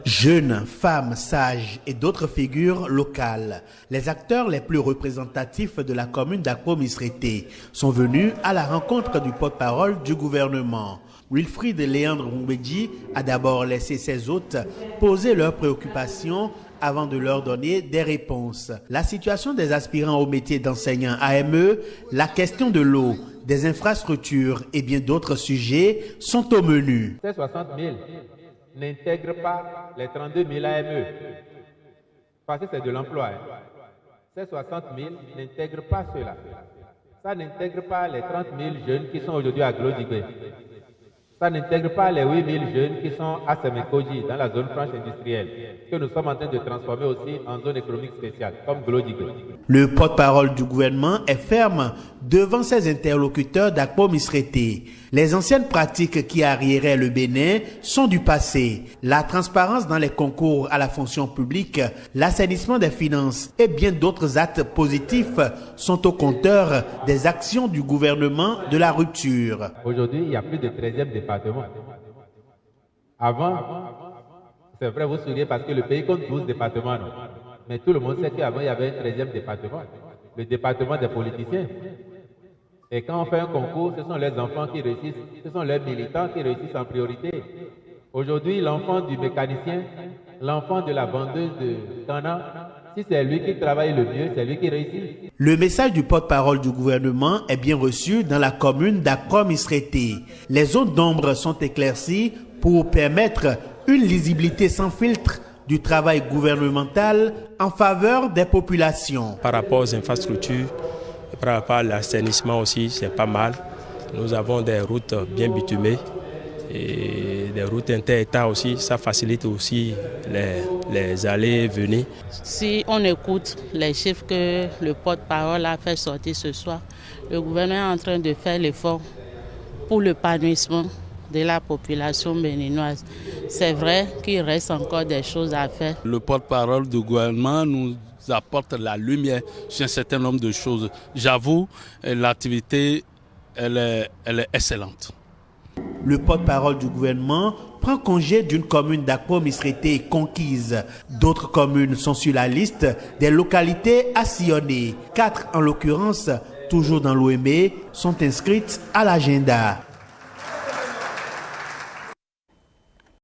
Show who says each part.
Speaker 1: Jeunes, femmes, sages et d'autres figures locales, les acteurs les plus représentatifs de la commune d'Akpo-Misrété sont venus à la rencontre du porte-parole du gouvernement. Wilfried Léandre Mbedji a d'abord laissé ses hôtes poser leurs préoccupations avant de leur donner des réponses. La situation des aspirants au métier d'enseignant AME, la question de l'eau, des infrastructures et bien d'autres sujets sont au menu.
Speaker 2: Ces 60 000 n'intègrent pas les 32 000 AME, parce que c'est de l'emploi. Ces 60 000 n'intègrent pas cela. Ça n'intègre pas les 30 000 jeunes qui sont aujourd'hui à Glodibé. Ça n'intègre pas les 8 000 jeunes qui sont à Semekoji, dans la zone franche industrielle, que nous sommes en train de transformer aussi en zone économique spéciale, comme Glodibé.
Speaker 1: Le porte-parole du gouvernement est ferme devant ses interlocuteurs d'Akpo-Misrété. Les anciennes pratiques qui arriéraient le Bénin sont du passé. La transparence dans les concours à la fonction publique, l'assainissement des finances et bien d'autres actes positifs sont au compteur des actions du gouvernement de la rupture.
Speaker 2: Aujourd'hui, il y a plus de 13e département. Avant, c'est vrai, vous souriez parce que le pays compte 12 départements, non? Mais tout le monde sait qu'avant, il y avait un 13e département, le département des politiciens. Et quand on fait un concours, ce sont les enfants qui réussissent, ce sont les militants qui réussissent en priorité. Aujourd'hui, l'enfant du mécanicien, l'enfant de la vendeuse de Cana, si c'est lui qui travaille le mieux, c'est lui qui réussit.
Speaker 1: Le message du porte-parole du gouvernement est bien reçu dans la commune d'Akpo-Misrété. Les zones d'ombre sont éclaircies pour permettre une lisibilité sans filtre du travail gouvernemental en faveur des populations.
Speaker 3: Par rapport aux infrastructures, par rapport à l'assainissement aussi, c'est pas mal. Nous avons des routes bien bitumées et des routes inter-États aussi. Ça facilite aussi les allées et venues.
Speaker 4: Si on écoute les chiffres que le porte-parole a fait sortir ce soir, le gouvernement est en train de faire l'effort pour l'épanouissement de la population béninoise. C'est vrai qu'il reste encore des choses à faire.
Speaker 5: Le porte-parole du gouvernement nous apporte la lumière sur un certain nombre de choses. J'avoue, l'activité elle est excellente.
Speaker 1: Le porte-parole du gouvernement prend congé d'une commune d'Akpo-Misrété conquise. D'autres communes sont sur la liste des localités à sillonner. 4 en l'occurrence, toujours dans l'OME, sont inscrites à l'agenda.